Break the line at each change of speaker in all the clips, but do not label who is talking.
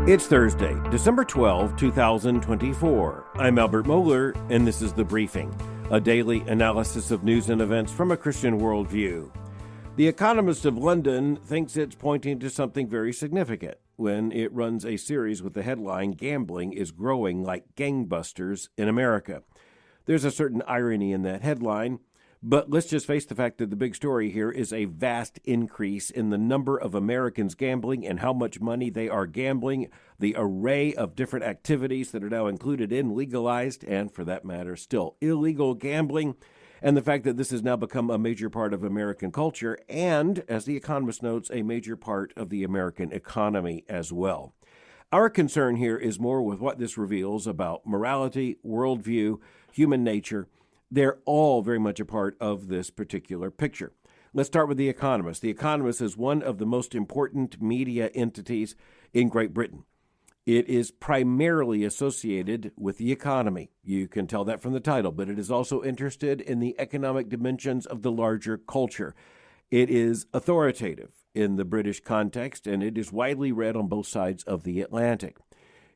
It's Thursday, December 12, 2024. I'm Albert Mohler, and this is The Briefing, a daily analysis of news and events from a Christian worldview. The Economist of London thinks it's pointing to something very significant when it runs a series with the headline, "Gambling is Growing Like Gangbusters in America." There's a certain irony in that headline, but let's just face the fact that the big story here is a vast increase in the number of Americans gambling and how much money they are gambling, the array of different activities that are now included in legalized and, for that matter, still illegal gambling, and the fact that this has now become a major part of American culture and, as The Economist notes, a major part of the American economy as well. Our concern here is more with what this reveals about morality, worldview, human nature. They're all very much a part of this particular picture. Let's start with The Economist. The Economist is one of the most important media entities in Great Britain. It is primarily associated with the economy. You can tell that from the title, but it is also interested in the economic dimensions of the larger culture. It is authoritative in the British context, and it is widely read on both sides of the Atlantic.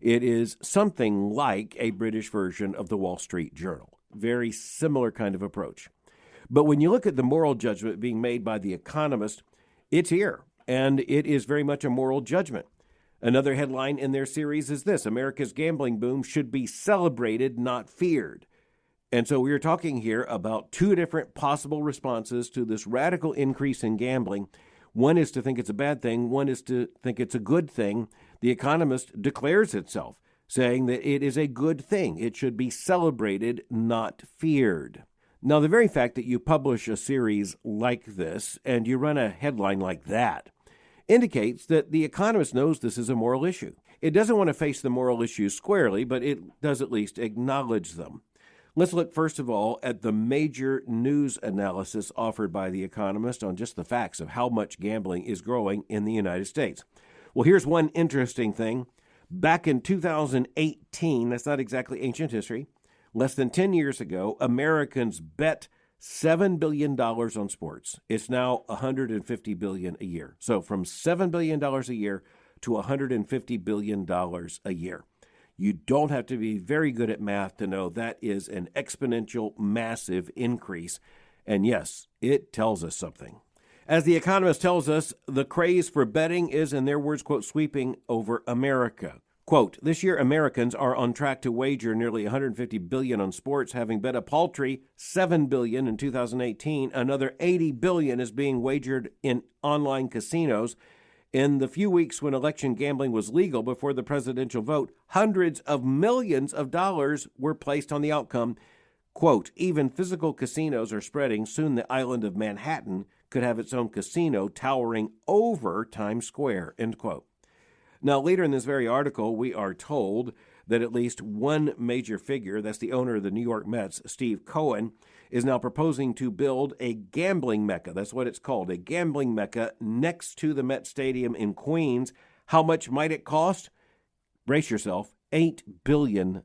It is something like a British version of the Wall Street Journal. Very similar kind of approach. But when you look at the moral judgment being made by The Economist, it's here, and it is very much a moral judgment. Another headline in their series is this: America's gambling boom should be celebrated, not feared. And so we are talking here about two different possible responses to this radical increase in gambling. One is to think it's a bad thing. One is to think it's a good thing. The Economist declares itself, saying that it is a good thing. It should be celebrated, not feared. Now, the very fact that you publish a series like this and you run a headline like that indicates that The Economist knows this is a moral issue. It doesn't want to face the moral issues squarely, but it does at least acknowledge them. Let's look first of all at the major news analysis offered by The Economist on just the facts of how much gambling is growing in the United States. Well, here's one interesting thing. Back in 2018, that's not exactly ancient history, less than 10 years ago, Americans bet $7 billion on sports. It's now $150 billion a year. So from $7 billion a year to $150 billion a year. You don't have to be very good at math to know that is an exponential, massive increase. And yes, it tells us something. As The Economist tells us, the craze for betting is, in their words, quote, sweeping over America. Quote, this year Americans are on track to wager nearly $150 billion on sports, having bet a paltry $7 billion in 2018. Another $80 billion is being wagered in online casinos. In the few weeks when election gambling was legal before the presidential vote, hundreds of millions of dollars were placed on the outcome. Quote, even physical casinos are spreading. Soon the island of Manhattan could have its own casino towering over Times Square, end quote. Now, later in this very article, we are told that at least one major figure, that's the owner of the New York Mets, Steve Cohen, is now proposing to build a gambling mecca. That's what it's called, a gambling mecca next to the Met Stadium in Queens. How much might it cost? Brace yourself, $8 billion.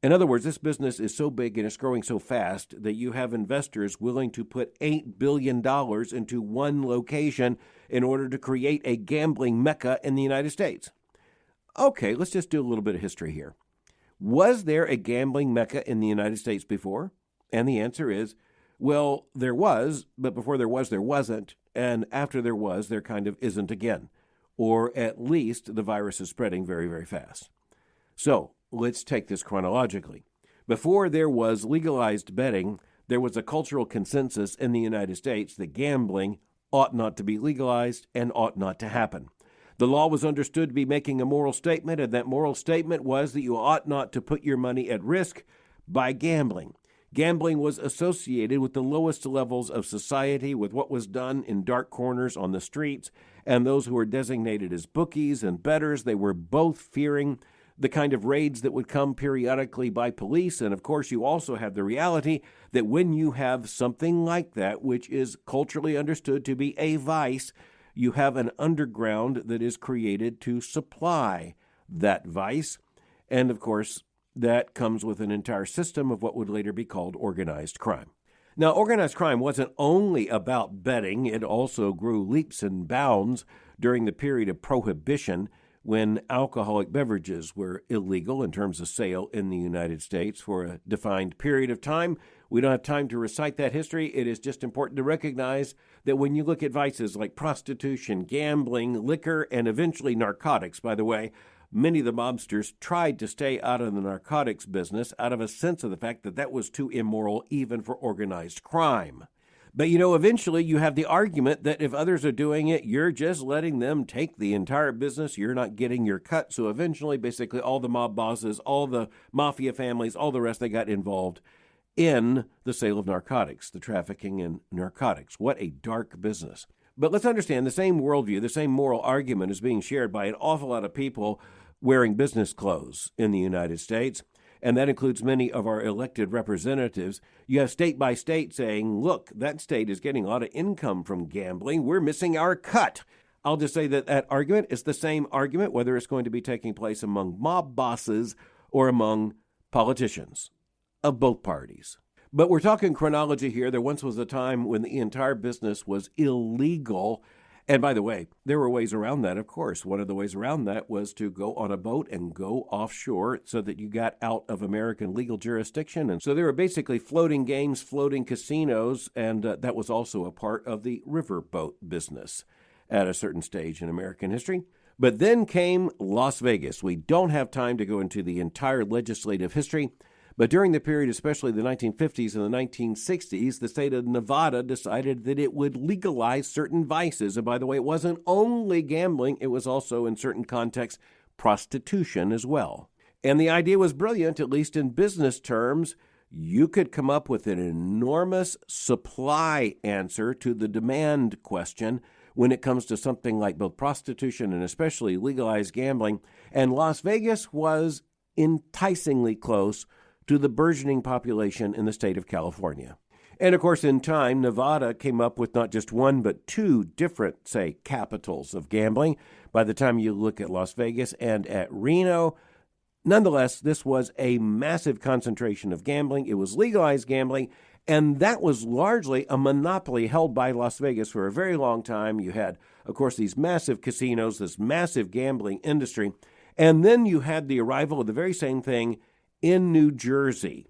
In other words, this business is so big and it's growing so fast that you have investors willing to put $8 billion into one location in order to create a gambling mecca in the United States. Okay, let's just do a little bit of history here. Was there a gambling mecca in the United States before? And the answer is, well, there was, but before there was, there wasn't. And after there was, there kind of isn't again. Or at least the virus is spreading very, very fast. So let's take this chronologically. Before there was legalized betting, there was a cultural consensus in the United States that gambling ought not to be legalized and ought not to happen. The law was understood to be making a moral statement, and that moral statement was that you ought not to put your money at risk by gambling. Gambling was associated with the lowest levels of society, with what was done in dark corners on the streets, and those who were designated as bookies and bettors, they were both fearing the kind of raids that would come periodically by police. And of course, you also have the reality that when you have something like that, which is culturally understood to be a vice, you have an underground that is created to supply that vice. And of course, that comes with an entire system of what would later be called organized crime. Now, organized crime wasn't only about betting. It also grew leaps and bounds during the period of Prohibition, when alcoholic beverages were illegal in terms of sale in the United States for a defined period of time. We don't have time to recite that history. It is just important to recognize that when you look at vices like prostitution, gambling, liquor, and eventually narcotics, by the way, many of the mobsters tried to stay out of the narcotics business out of a sense of the fact that that was too immoral even for organized crime. But, eventually you have the argument that if others are doing it, you're just letting them take the entire business. You're not getting your cut. So eventually, basically, all the mob bosses, all the mafia families, all the rest, they got involved in the sale of narcotics, the trafficking in narcotics. What a dark business. But let's understand the same worldview, the same moral argument is being shared by an awful lot of people wearing business clothes in the United States. And that includes many of our elected representatives. You have state by state saying, look, that state is getting a lot of income from gambling. We're missing our cut. I'll just say that that argument is the same argument, whether it's going to be taking place among mob bosses or among politicians of both parties. But we're talking chronology here. There once was a time when the entire business was illegal. And by the way, there were ways around that, of course. One of the ways around that was to go on a boat and go offshore so that you got out of American legal jurisdiction. And so there were basically floating games, floating casinos, and that was also a part of the riverboat business at a certain stage in American history. But then came Las Vegas. We don't have time to go into the entire legislative history. But during the period, especially the 1950s and the 1960s, the state of Nevada decided that it would legalize certain vices. And by the way, it wasn't only gambling, it was also, in certain contexts, prostitution as well. And the idea was brilliant, at least in business terms. You could come up with an enormous supply answer to the demand question when it comes to something like both prostitution and especially legalized gambling. And Las Vegas was enticingly close to the burgeoning population in the state of California. And of course, in time, Nevada came up with not just one, but two different, say, capitals of gambling by the time you look at Las Vegas and at Reno. Nonetheless, this was a massive concentration of gambling. It was legalized gambling, and that was largely a monopoly held by Las Vegas for a very long time. You had, of course, these massive casinos, this massive gambling industry, and then you had the arrival of the very same thing in New Jersey,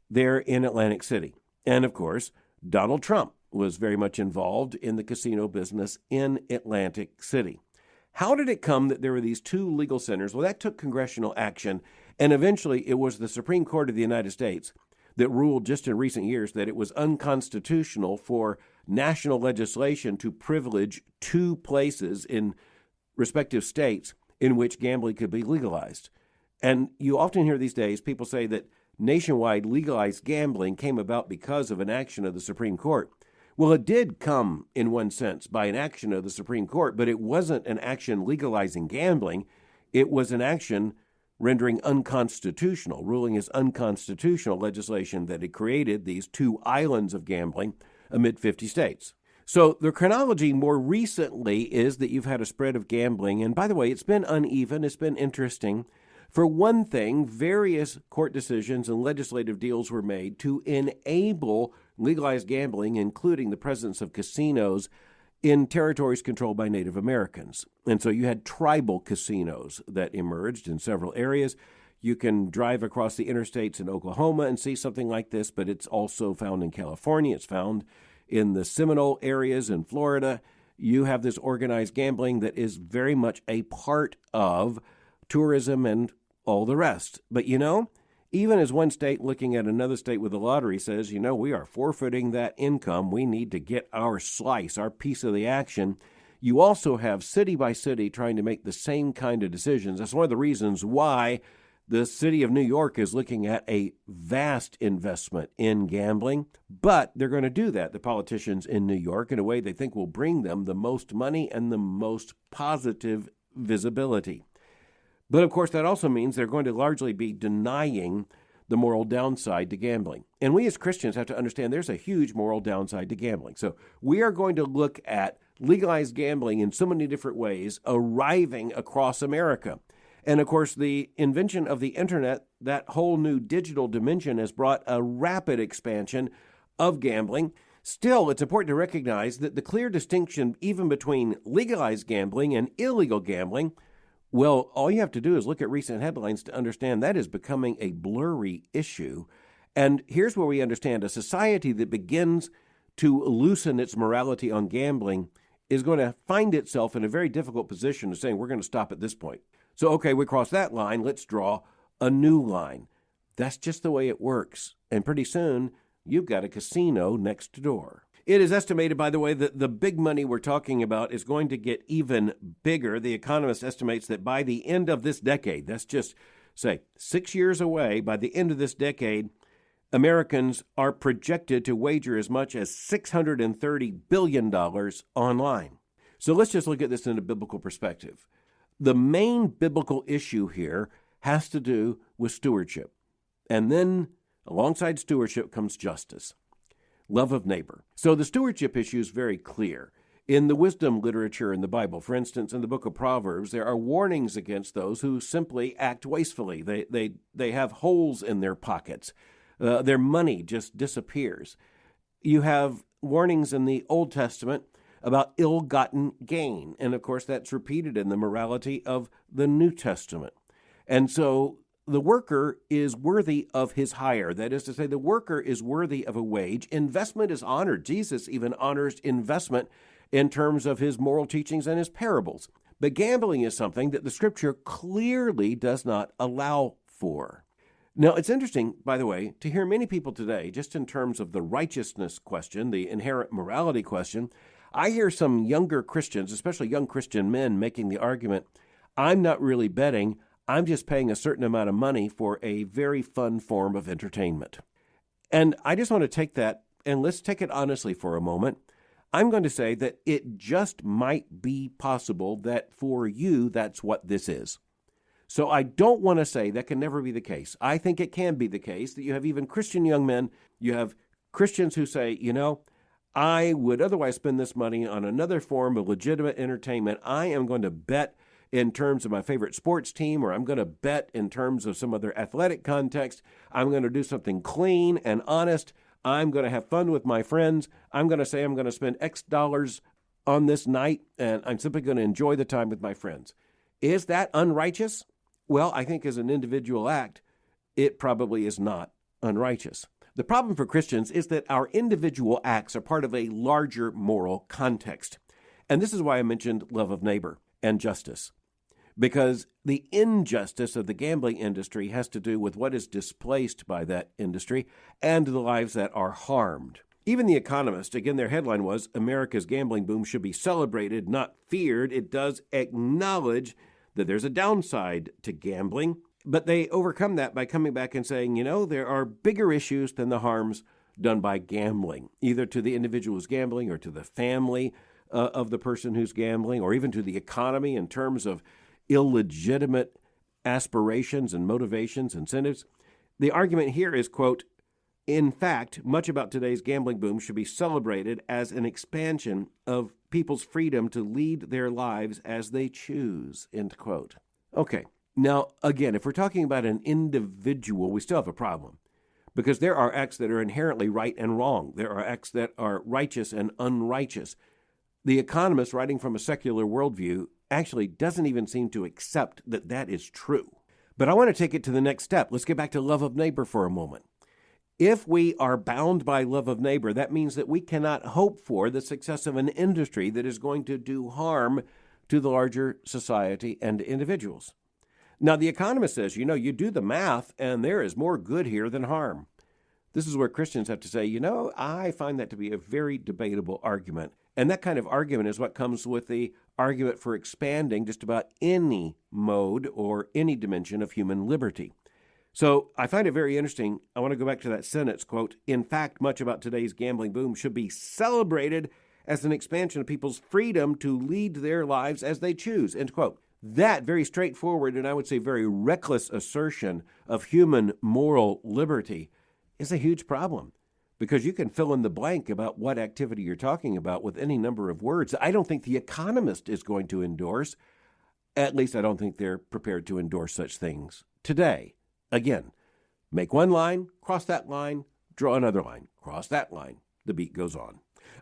there in Atlantic City. And of course, Donald Trump was very much involved in the casino business in Atlantic City. How did it come that there were these two legal centers? Well, that took congressional action, and eventually it was the Supreme Court of the United States that ruled just in recent years that it was unconstitutional for national legislation to privilege two places in respective states in which gambling could be legalized. And you often hear these days people say that nationwide legalized gambling came about because of an action of the Supreme Court. Well, it did come, in one sense, by an action of the Supreme Court, but it wasn't an action legalizing gambling. It was an action rendering unconstitutional, ruling as unconstitutional legislation that had created these two islands of gambling amid 50 states. So the chronology more recently is that you've had a spread of gambling. And by the way, it's been uneven. It's been interesting. For one thing, various court decisions and legislative deals were made to enable legalized gambling, including the presence of casinos in territories controlled by Native Americans. And so you had tribal casinos that emerged in several areas. You can drive across the interstates in Oklahoma and see something like this, but it's also found in California. It's found in the Seminole areas in Florida. You have this organized gambling that is very much a part of tourism and all the rest. But even as one state looking at another state with a lottery says, we are forfeiting that income. We need to get our slice, our piece of the action. You also have city by city trying to make the same kind of decisions. That's one of the reasons why the city of New York is looking at a vast investment in gambling. But they're going to do that, the politicians in New York, in a way they think will bring them the most money and the most positive visibility. But of course, that also means they're going to largely be denying the moral downside to gambling. And we as Christians have to understand there's a huge moral downside to gambling. So we are going to look at legalized gambling in so many different ways arriving across America. And of course, the invention of the internet, that whole new digital dimension, has brought a rapid expansion of gambling. Still, it's important to recognize that the clear distinction even between legalized gambling and illegal gambling Well, all you have to do is look at recent headlines to understand that is becoming a blurry issue. And here's where we understand a society that begins to loosen its morality on gambling is going to find itself in a very difficult position of saying, we're going to stop at this point. So, okay, we crossed that line. Let's draw a new line. That's just the way it works. And pretty soon, you've got a casino next door. It is estimated, by the way, that the big money we're talking about is going to get even bigger. The Economist estimates that by the end of this decade, that's just, say, 6 years away, by the end of this decade, Americans are projected to wager as much as $630 billion online. So let's just look at this in a biblical perspective. The main biblical issue here has to do with stewardship. And then alongside stewardship comes justice. Love of neighbor. So the stewardship issue is very clear. In the wisdom literature in the Bible, for instance, in the book of Proverbs, there are warnings against those who simply act wastefully. They have holes in their pockets. Their money just disappears. You have warnings in the Old Testament about ill-gotten gain. And of course, that's repeated in the morality of the New Testament. And so the worker is worthy of his hire. That is to say, the worker is worthy of a wage. Investment is honored. Jesus even honors investment in terms of his moral teachings and his parables. But gambling is something that the Scripture clearly does not allow for. Now, it's interesting, by the way, to hear many people today, just in terms of the righteousness question, the inherent morality question, I hear some younger Christians, especially young Christian men, making the argument, I'm not really betting, I'm just paying a certain amount of money for a very fun form of entertainment. And I just want to take that, and let's take it honestly for a moment. I'm going to say that it just might be possible that for you, that's what this is. So I don't want to say that can never be the case. I think it can be the case that you have even Christian young men, you have Christians who say, I would otherwise spend this money on another form of legitimate entertainment. I am going to bet in terms of my favorite sports team, or I'm going to bet in terms of some other athletic context. I'm going to do something clean and honest. I'm going to have fun with my friends. I'm going to say I'm going to spend X dollars on this night, and I'm simply going to enjoy the time with my friends. Is that unrighteous? Well, I think as an individual act, it probably is not unrighteous. The problem for Christians is that our individual acts are part of a larger moral context. And this is why I mentioned love of neighbor and justice. Because the injustice of the gambling industry has to do with what is displaced by that industry and the lives that are harmed. Even The Economist, again, their headline was, America's gambling boom should be celebrated, not feared. It does acknowledge that there's a downside to gambling, but they overcome that by coming back and saying, there are bigger issues than the harms done by gambling, either to the individual who's gambling or to the family of the person who's gambling, or even to the economy in terms of illegitimate aspirations and motivations, incentives. The argument here is, quote, in fact, much about today's gambling boom should be celebrated as an expansion of people's freedom to lead their lives as they choose, end quote. Okay, now, again, if we're talking about an individual, we still have a problem, because there are acts that are inherently right and wrong. There are acts that are righteous and unrighteous. The Economist, writing from a secular worldview, actually doesn't even seem to accept that that is true. But I want to take it to the next step. Let's get back to love of neighbor for a moment. If we are bound by love of neighbor, that means that we cannot hope for the success of an industry that is going to do harm to the larger society and individuals. Now, The Economist says, you do the math, and there is more good here than harm. This is where Christians have to say, I find that to be a very debatable argument. And that kind of argument is what comes with the argument for expanding just about any mode or any dimension of human liberty. So I find it very interesting. I want to go back to that sentence, quote, in fact, much about today's gambling boom should be celebrated as an expansion of people's freedom to lead their lives as they choose, end quote. That very straightforward and I would say very reckless assertion of human moral liberty is a huge problem, because you can fill in the blank about what activity you're talking about with any number of words. I don't think The Economist is going to endorse. At least I don't think they're prepared to endorse such things today. Again, make one line, cross that line, draw another line, cross that line. The beat goes on.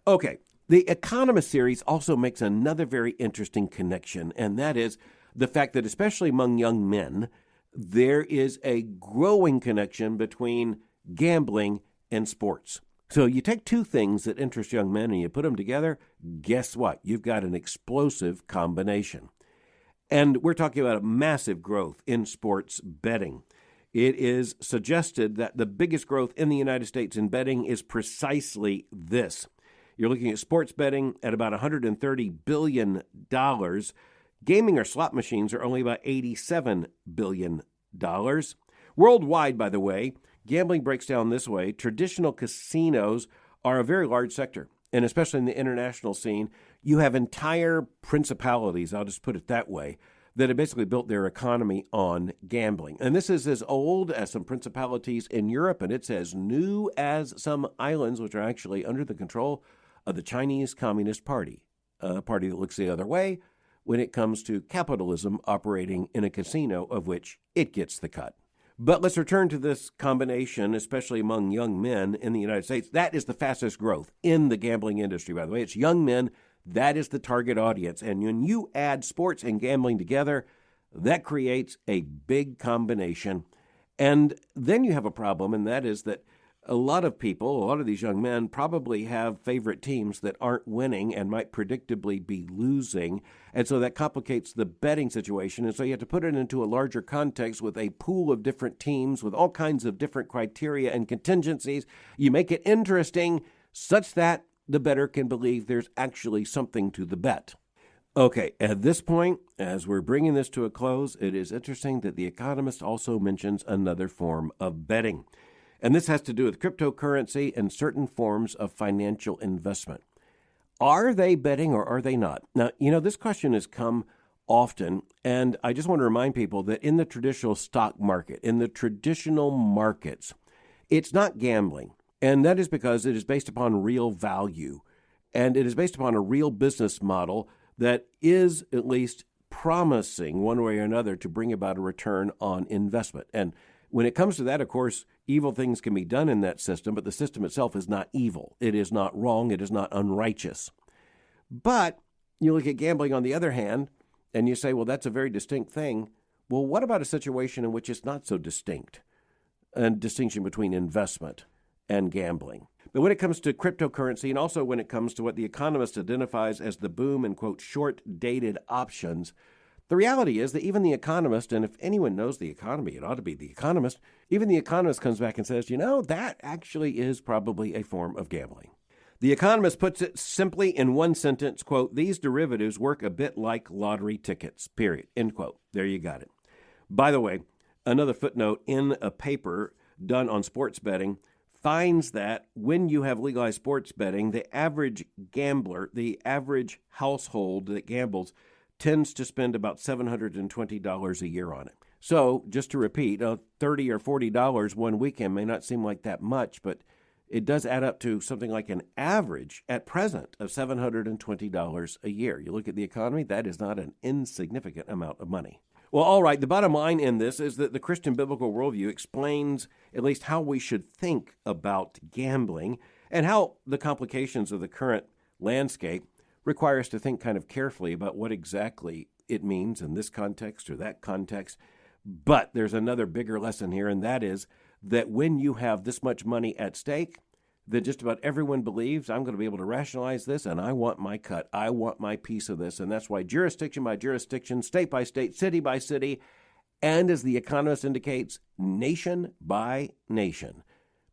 Okay, The Economist series also makes another very interesting connection, and that is the fact that especially among young men, there is a growing connection between gambling and sports. So you take two things that interest young men and you put them together, guess what? You've got an explosive combination. And we're talking about a massive growth in sports betting. It is suggested that the biggest growth in the United States in betting is precisely this. You're looking at sports betting at about $130 billion. Gaming or slot machines are only about $87 billion. Worldwide, by the way, gambling breaks down this way. Traditional casinos are a very large sector, and especially in the international scene, you have entire principalities, I'll just put it that way, that have basically built their economy on gambling. And this is as old as some principalities in Europe, and it's as new as some islands, which are actually under the control of the Chinese Communist Party, a party that looks the other way when it comes to capitalism operating in a casino of which it gets the cut. But let's return to this combination, especially among young men in the United States. That is the fastest growth in the gambling industry, by the way. It's young men. That is the target audience. And when you add sports and gambling together, that creates a big combination. And then you have a problem, and that is that a lot of people, a lot of these young men probably have favorite teams that aren't winning and might predictably be losing. And so that complicates the betting situation. And so you have to put it into a larger context with a pool of different teams with all kinds of different criteria and contingencies. You make it interesting such that the bettor can believe there's actually something to the bet. Okay, at this point, as we're bringing this to a close, it is interesting that the Economist also mentions another form of betting. And this has to do with cryptocurrency and certain forms of financial investment. Are they betting or are they not? Now, this question has come often, and I just want to remind people that in the traditional stock market, in the traditional markets, it's not gambling. And that is because it is based upon real value. And it is based upon a real business model that is at least promising one way or another to bring about a return on investment. And when it comes to that, of course, evil things can be done in that system, but the system itself is not evil. It is not wrong. It is not unrighteous. But you look at gambling on the other hand, and you say, well, that's a very distinct thing. Well, what about a situation in which it's not so distinct? A distinction between investment and gambling. But when it comes to cryptocurrency, and also when it comes to what the Economist identifies as the boom and, quote, short-dated options, the reality is that even the Economist, and if anyone knows the economy, it ought to be the Economist, even the Economist comes back and says, that actually is probably a form of gambling. The Economist puts it simply in one sentence, quote, these derivatives work a bit like lottery tickets, period, end quote. There you got it. By the way, another footnote in a paper done on sports betting finds that when you have legalized sports betting, the average gambler, the average household that gambles, tends to spend about $720 a year on it. So, just to repeat, $30 or $40 one weekend may not seem like that much, but it does add up to something like an average at present of $720 a year. You look at the economy, that is not an insignificant amount of money. Well, all right, the bottom line in this is that the Christian biblical worldview explains at least how we should think about gambling and how the complications of the current landscape require us to think kind of carefully about what exactly it means in this context or that context. But there's another bigger lesson here, and that is that when you have this much money at stake, that just about everyone believes I'm going to be able to rationalize this, and I want my cut. I want my piece of this. And that's why jurisdiction by jurisdiction, state by state, city by city, and as the Economist indicates, nation by nation,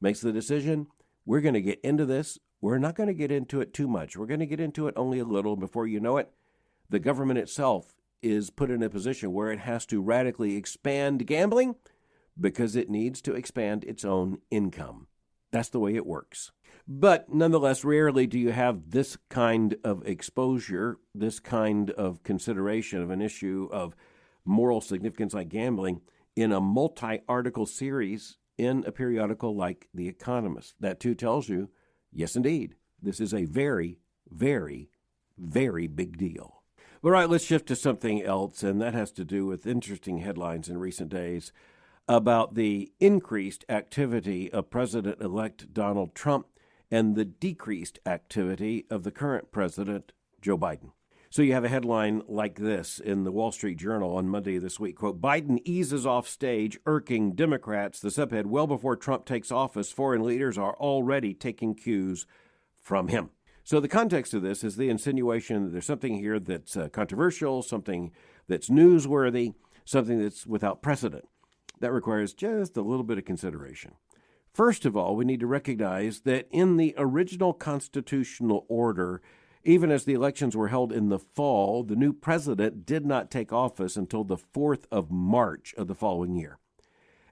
makes the decision, we're going to get into this. We're not going to get into it too much. We're going to get into it only a little. Before you know it, the government itself is put in a position where it has to radically expand gambling because it needs to expand its own income. That's the way it works. But nonetheless, rarely do you have this kind of exposure, this kind of consideration of an issue of moral significance like gambling in a multi-article series in a periodical like The Economist. That too tells you, yes, indeed, this is a very, very, very big deal. All right, let's shift to something else, and that has to do with interesting headlines in recent days about the increased activity of President-elect Donald Trump and the decreased activity of the current president, Joe Biden. So you have a headline like this in the Wall Street Journal on Monday this week, quote, Biden eases off stage, irking Democrats. The subhead, well before Trump takes office, foreign leaders are already taking cues from him. So the context of this is the insinuation that there's something here that's controversial, something that's newsworthy, something that's without precedent. That requires just a little bit of consideration. First of all, we need to recognize that in the original constitutional order, even as the elections were held in the fall, the new president did not take office until the 4th of March of the following year.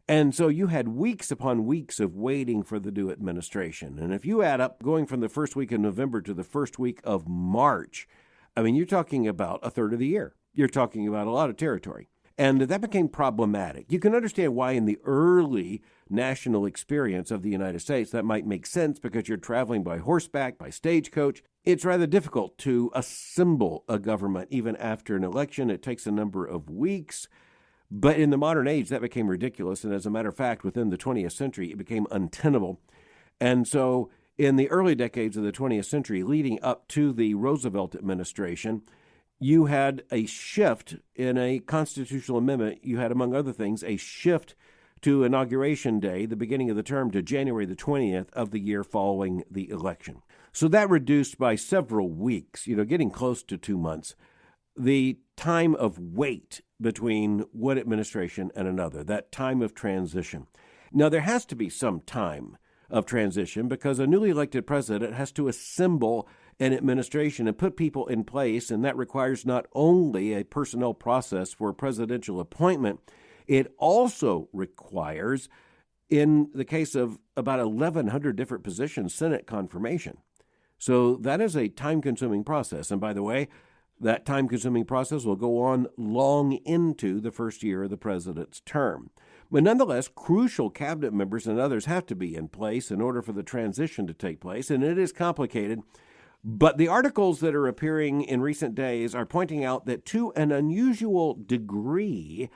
And so you had weeks upon weeks of waiting for the new administration. And if you add up going from the first week of November to the first week of March, I mean, you're talking about a third of the year. You're talking about a lot of territory. And that became problematic. You can understand why in the early national experience of the United States that might make sense because you're traveling by horseback, by stagecoach. It's rather difficult to assemble a government even after an election. It takes a number of weeks. But in the modern age, that became ridiculous. And as a matter of fact, within the 20th century, it became untenable. And so in the early decades of the 20th century, leading up to the Roosevelt administration, you had a shift in a constitutional amendment. You had, among other things, a shift to Inauguration Day, the beginning of the term, to January the 20th of the year following the election. So that reduced by several weeks, getting close to 2 months, the time of wait between one administration and another, that time of transition. Now, there has to be some time of transition because a newly elected president has to assemble an administration and put people in place, and that requires not only a personnel process for presidential appointment, it also requires, in the case of about 1,100 different positions, Senate confirmation. So that is a time-consuming process. And by the way, that time-consuming process will go on long into the first year of the president's term. But nonetheless, crucial cabinet members and others have to be in place in order for the transition to take place, and it is complicated. But the articles that are appearing in recent days are pointing out that to an unusual degree,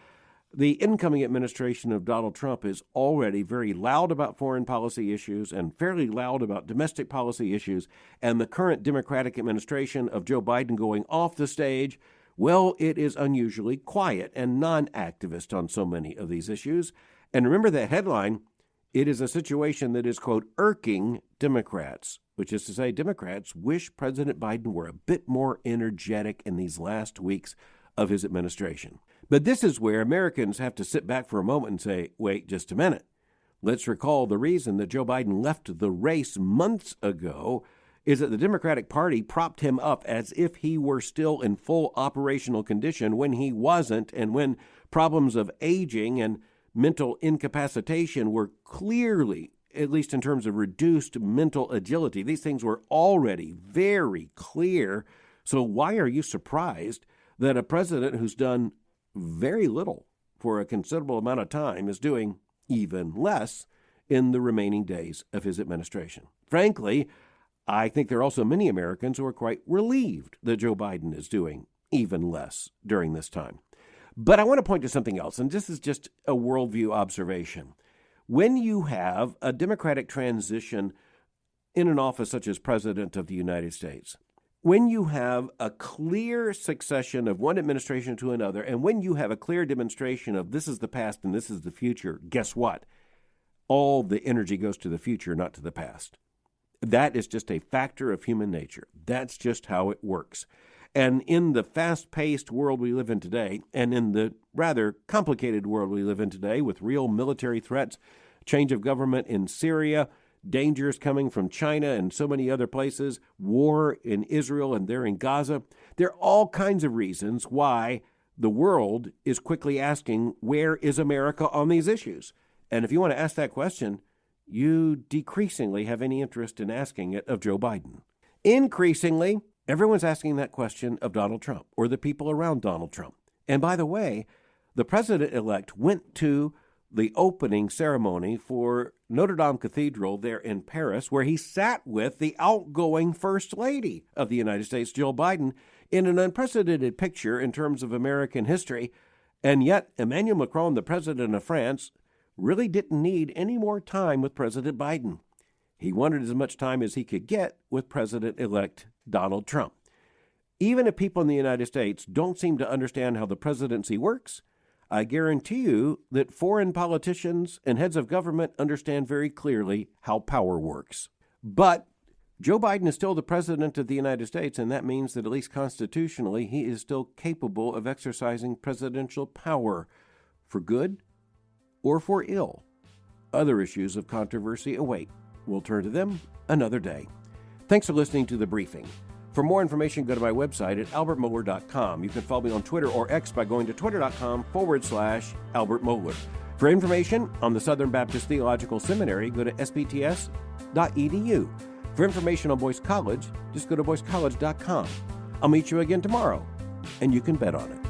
the incoming administration of Donald Trump is already very loud about foreign policy issues and fairly loud about domestic policy issues. And the current Democratic administration of Joe Biden going off the stage, well, it is unusually quiet and non-activist on so many of these issues. And remember that headline, it is a situation that is, quote, irking Democrats, which is to say Democrats wish President Biden were a bit more energetic in these last weeks of his administration. But this is where Americans have to sit back for a moment and say, wait just a minute. Let's recall the reason that Joe Biden left the race months ago is that the Democratic Party propped him up as if he were still in full operational condition when he wasn't, and when problems of aging and mental incapacitation were clearly, at least in terms of reduced mental agility, these things were already very clear. So why are you surprised that a president who's done very little for a considerable amount of time is doing even less in the remaining days of his administration? Frankly, I think there are also many Americans who are quite relieved that Joe Biden is doing even less during this time. But I want to point to something else, and this is just a worldview observation. When you have a Democratic transition in an office such as President of the United States, when you have a clear succession of one administration to another, and when you have a clear demonstration of this is the past and this is the future, guess what? All the energy goes to the future, not to the past. That is just a factor of human nature. That's just how it works. And in the fast-paced world we live in today, and in the rather complicated world we live in today with real military threats, change of government in Syria, dangers coming from China and so many other places, war in Israel and there in Gaza, there are all kinds of reasons why the world is quickly asking, where is America on these issues? And if you want to ask that question, you decreasingly have any interest in asking it of Joe Biden. Increasingly, everyone's asking that question of Donald Trump or the people around Donald Trump. And by the way, the president-elect went to the opening ceremony for Notre Dame Cathedral there in Paris, where he sat with the outgoing First Lady of the United States, Jill Biden, in an unprecedented picture in terms of American history. And yet, Emmanuel Macron, the president of France, really didn't need any more time with President Biden. He wanted as much time as he could get with President-elect Donald Trump. Even if people in the United States don't seem to understand how the presidency works, I guarantee you that foreign politicians and heads of government understand very clearly how power works. But Joe Biden is still the president of the United States, and that means that at least constitutionally, he is still capable of exercising presidential power for good or for ill. Other issues of controversy await. We'll turn to them another day. Thanks for listening to The Briefing. For more information, go to my website at albertmohler.com. You can follow me on Twitter or X by going to twitter.com/Albert Mohler. For information on the Southern Baptist Theological Seminary, go to sbts.edu. For information on Boyce College, just go to boycecollege.com. I'll meet you again tomorrow, and you can bet on it.